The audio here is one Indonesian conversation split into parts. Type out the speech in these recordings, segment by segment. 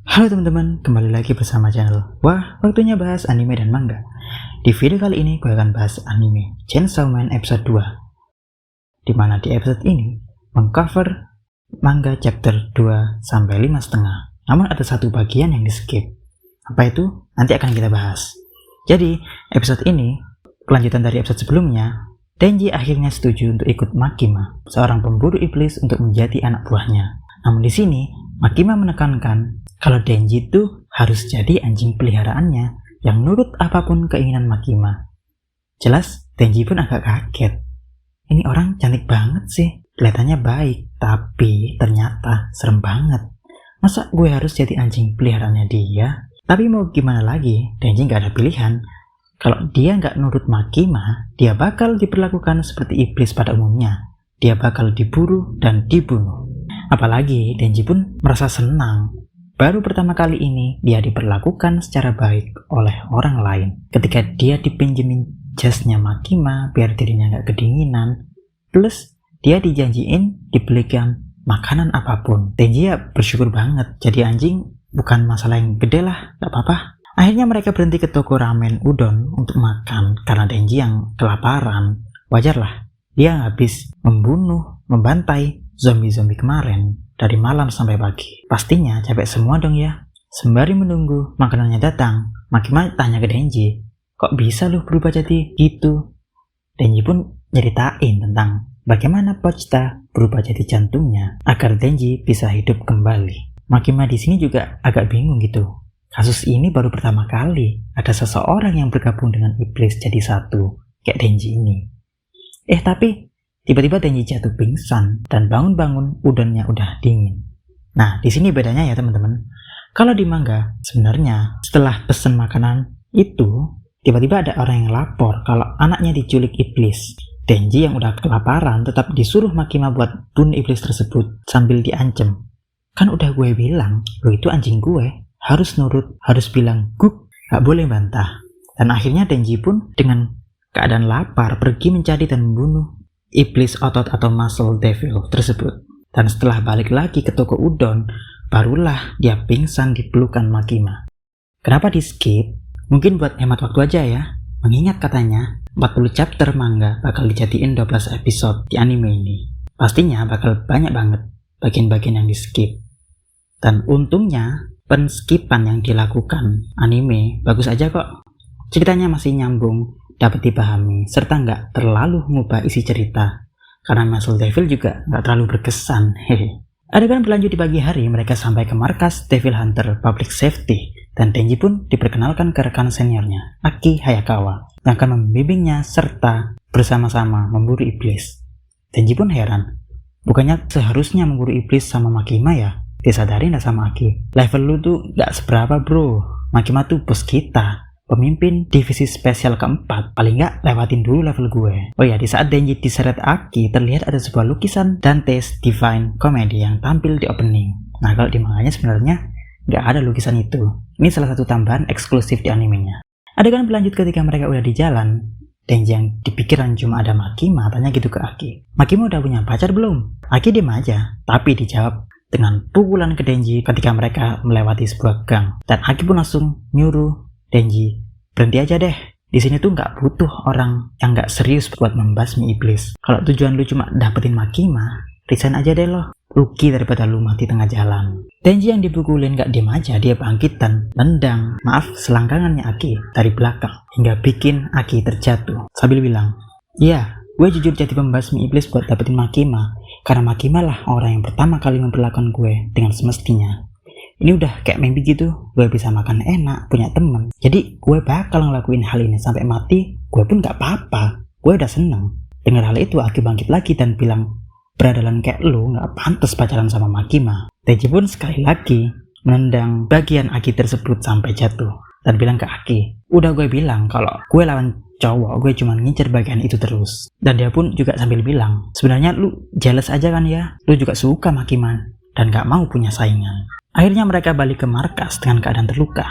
Halo teman-teman, kembali lagi bersama channel Wah, waktunya bahas anime dan manga. Di video kali ini gue akan bahas anime Chainsaw Man episode 2, dimana di episode ini mengcover manga chapter 2 sampai 5,5. Namun ada satu bagian yang di skip. Apa itu? Nanti akan kita bahas. Jadi, episode ini kelanjutan dari episode sebelumnya. Denji akhirnya setuju untuk ikut Makima, seorang pemburu iblis, untuk menjadi anak buahnya. Namun di sini Makima menekankan kalau Denji itu harus jadi anjing peliharaannya yang nurut apapun keinginan Makima. Jelas Denji pun agak kaget. Ini orang cantik banget sih, kelihatannya baik, tapi ternyata serem banget. Masa gue harus jadi anjing peliharaannya dia? Tapi mau gimana lagi, Denji gak ada pilihan. Kalau dia nggak nurut Makima, dia bakal diperlakukan seperti iblis pada umumnya. Dia bakal diburu dan dibunuh. Apalagi Denji pun merasa senang. Baru pertama kali ini dia diperlakukan secara baik oleh orang lain. Ketika dia dipinjemin jasnya Makima biar dirinya nggak kedinginan. Plus dia dijanjiin dibelikan makanan apapun. Denji ya bersyukur banget. Jadi anjing bukan masalah yang gede lah, nggak apa-apa. Akhirnya mereka berhenti ke toko ramen udon untuk makan karena Denji yang kelaparan. Wajarlah, dia habis membunuh, membantai zombie-zombie kemarin dari malam sampai pagi. Pastinya capek semua dong ya. Sembari menunggu makanannya datang, Makima tanya ke Denji, kok bisa lu berubah jadi gitu? Denji pun nyeritain tentang bagaimana Pochita berubah jadi jantungnya agar Denji bisa hidup kembali. Makima di sini juga agak bingung gitu. Kasus ini baru pertama kali ada seseorang yang bergabung dengan iblis jadi satu, kayak Denji ini. Tapi tiba-tiba Denji jatuh pingsan dan bangun-bangun udonnya udah dingin. Nah, di sini bedanya ya teman-teman. Kalau di manga, sebenarnya setelah pesan makanan itu, tiba-tiba ada orang yang lapor kalau anaknya diculik iblis. Denji yang udah kelaparan tetap disuruh Makima buat bunuh iblis tersebut sambil diancam. Kan udah gue bilang, lo itu anjing gue. Harus nurut, harus bilang guk, gak boleh bantah. Dan akhirnya Denji pun dengan keadaan lapar pergi mencari dan membunuh iblis otot atau muscle devil tersebut. Dan setelah balik lagi ke toko udon, barulah dia pingsan di pelukan Makima. Kenapa di skip? Mungkin buat hemat waktu aja ya. Mengingat katanya 40 chapter manga bakal dijadiin 12 episode di anime ini. Pastinya bakal banyak banget bagian-bagian yang di skip. Dan untungnya penskipan yang dilakukan anime bagus aja kok. Ceritanya masih nyambung, dapat dipahami, serta nggak terlalu mengubah isi cerita. Karena Muscle Devil juga nggak terlalu berkesan. Adegan berlanjut di pagi hari, mereka sampai ke markas Devil Hunter Public Safety, dan Denji pun diperkenalkan ke rekan seniornya, Aki Hayakawa, yang akan membimbingnya serta bersama-sama memburu iblis. Denji pun heran, bukannya seharusnya memburu iblis sama Makima ya? Disadarin gak sama Aki? Level lu tuh gak seberapa bro. Makima tuh bos kita, pemimpin divisi spesial keempat. Paling gak lewatin dulu level gue. Oh ya, di saat Denji diseret Aki, terlihat ada sebuah lukisan Dante's Divine Comedy yang tampil di opening. Nah, kalau di manganya sebenarnya gak ada lukisan itu. Ini salah satu tambahan eksklusif di animenya. Adegan berlanjut ketika mereka udah di jalan. Denji yang dipikiran cuma ada Makima tanya gitu ke Aki, Makima udah punya pacar belum? Aki diem aja, tapi dijawab dengan pukulan ke Denji ketika mereka melewati sebuah gang. Dan Aki pun langsung nyuruh Denji, berhenti aja deh. Di sini tuh nggak butuh orang yang nggak serius buat membasmi iblis. Kalau tujuan lu cuma dapetin Makima, resign aja deh lo. Rugi daripada lu mati tengah jalan. Denji yang dipukulin nggak diem aja, dia bangkit dan nendang, selangkangannya Aki dari belakang hingga bikin Aki terjatuh sambil bilang, iya, gue jujur jadi pembasmi iblis buat dapetin Makima. Karena Makima lah orang yang pertama kali memperlakukan gue dengan semestinya. Ini udah kayak mimpi gitu, gue bisa makan enak, punya temen. Jadi gue bakal ngelakuin hal ini sampai mati, gue pun gak apa-apa. Gue udah seneng. Dengar hal itu, Aki bangkit lagi dan bilang, beradalan kayak lu gak pantas pacaran sama Makima. Denji pun sekali lagi menendang bagian Aki tersebut sampai jatuh. Dan bilang ke Aki, udah gue bilang kalau gue lawan cowok, gue cuma ngincer bagian itu terus. Dan dia pun juga sambil bilang, sebenarnya lu jealous aja kan ya, lu juga suka Makima dan gak mau punya saingan. Akhirnya mereka balik ke markas dengan keadaan terluka.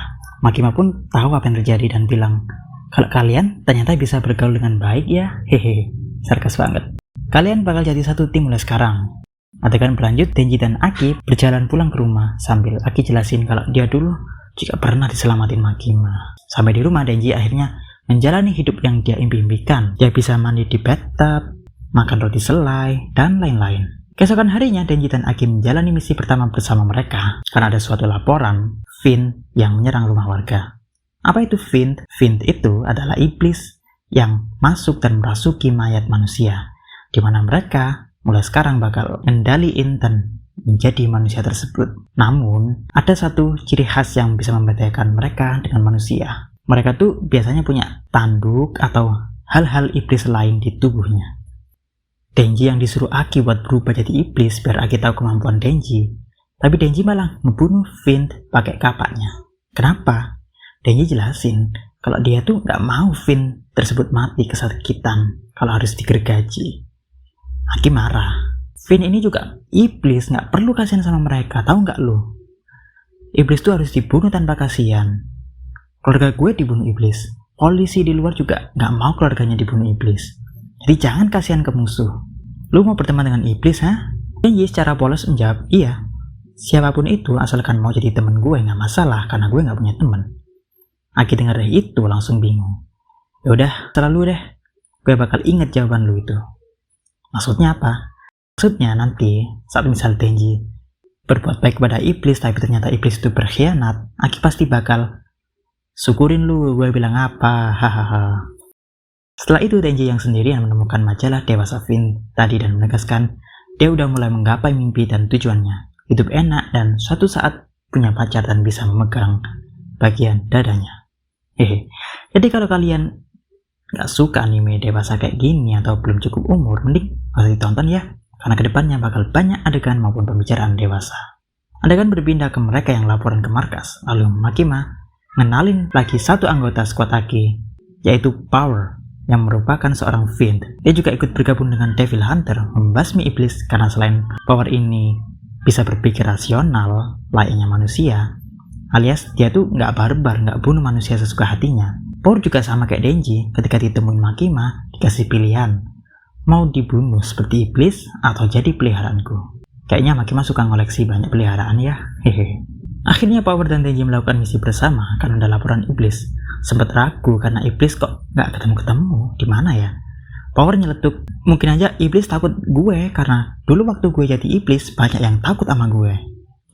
Makima pun tahu apa yang terjadi dan bilang, kalau kalian ternyata bisa bergaul dengan baik ya, hehe, sarkas banget. Kalian bakal jadi satu tim mulai sekarang. Adegan berlanjut, Denji dan Aki berjalan pulang ke rumah sambil Aki jelasin kalau dia dulu juga pernah diselamatin Makima. Sampai di rumah, Denji akhirnya menjalani hidup yang dia impikan. Dia bisa mandi di bathtub, makan roti selai, dan lain-lain. Keesokan harinya, Denji dan Aki menjalani misi pertama bersama mereka karena ada suatu laporan Fiend yang menyerang rumah warga. Apa itu Fiend? Fiend itu adalah iblis yang masuk dan merasuki mayat manusia, di mana mereka mulai sekarang bakal ngendaliin dan menjadi manusia tersebut. Namun, ada satu ciri khas yang bisa membedakan mereka dengan manusia. Mereka tuh biasanya punya tanduk atau hal-hal iblis lain di tubuhnya. Denji yang disuruh Aki buat berubah jadi iblis biar Aki tahu kemampuan Denji. Tapi Denji malah ngebunuh Fiend pakai kapaknya. Kenapa? Denji jelasin kalau dia tuh nggak mau Fiend tersebut mati kesakitan kalau harus digergaji. Aki marah. Fiend ini juga iblis, nggak perlu kasihan sama mereka, tahu nggak lo? Iblis tuh harus dibunuh tanpa kasihan. Keluarga gue dibunuh iblis. Polisi di luar juga nggak mau keluarganya dibunuh iblis. Jadi jangan kasihan ke musuh. Lu mau berteman dengan iblis, ha? Denji secara polos menjawab, iya. Siapapun itu asalkan mau jadi temen gue nggak masalah karena gue nggak punya temen. Aki denger itu langsung bingung. Yaudah, selalu deh. Gue bakal inget jawaban lu itu. Maksudnya apa? Maksudnya nanti saat misal Denji berbuat baik kepada iblis tapi ternyata iblis itu berkhianat, Aki pasti bakal syukurin lu, gue bilang apa, hahaha. Setelah itu Denji yang sendirian menemukan majalah Dewasa Fiend tadi dan menegaskan dia udah mulai menggapai mimpi dan tujuannya, hidup enak dan suatu saat punya pacar dan bisa memegang bagian dadanya. Hehe. Jadi kalau kalian gak suka anime dewasa kayak gini atau belum cukup umur, mending harus ditonton ya. Karena kedepannya bakal banyak adegan maupun pembicaraan dewasa. Adegan berpindah ke mereka yang laporan ke markas, lalu Makima ngenalin lagi satu anggota squad Aki, yaitu Power, yang merupakan seorang Fiend. Dia juga ikut bergabung dengan Devil Hunter, membasmi iblis karena selain Power ini bisa berpikir rasional, layaknya manusia, alias dia tuh nggak barbar, nggak bunuh manusia sesuka hatinya. Power juga sama kayak Denji, ketika ditemuin Makima, dikasih pilihan, mau dibunuh seperti iblis atau jadi peliharaanku. Kayaknya Makima suka ngoleksi banyak peliharaan ya. Hehe. Akhirnya Power dan Denji melakukan misi bersama karena ada laporan iblis. Sempat ragu karena iblis kok nggak ketemu-ketemu. Di mana ya? Power nyeletuk, mungkin aja iblis takut gue karena dulu waktu gue jadi iblis banyak yang takut sama gue.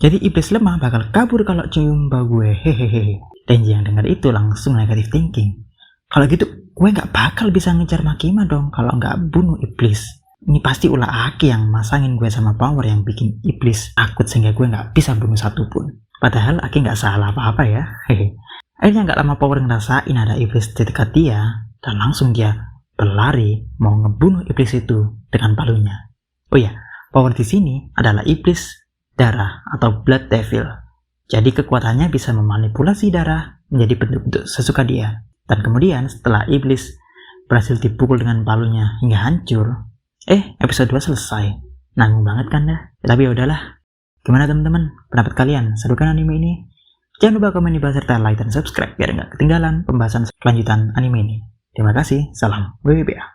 Jadi iblis lemah bakal kabur kalau cium bau gue. Hehehe. Denji yang dengar itu langsung negative thinking. Kalau gitu gue nggak bakal bisa ngejar Makima dong kalau nggak bunuh iblis. Ini pasti ulah Aki yang masangin gue sama Power yang bikin iblis takut sehingga gue nggak bisa bunuh satupun. Padahal Aki nggak salah apa-apa ya. Hehe. Akhirnya nggak lama Power ngerasain ada iblis di dekat dia dan langsung dia berlari mau ngebunuh iblis itu dengan palunya. Oh ya, Power di sini adalah iblis darah atau Blood Devil. Jadi kekuatannya bisa memanipulasi darah menjadi bentuk-bentuk sesuka dia. Dan kemudian setelah iblis berhasil dipukul dengan palunya hingga hancur, episode 2 selesai. Nanggung banget kan dah? Tapi yaudahlah. Gimana teman-teman? Pendapat kalian? Seru kan anime ini? Jangan lupa komen di bawah serta like dan subscribe biar nggak ketinggalan pembahasan kelanjutan anime ini. Terima kasih. Salam WBBA.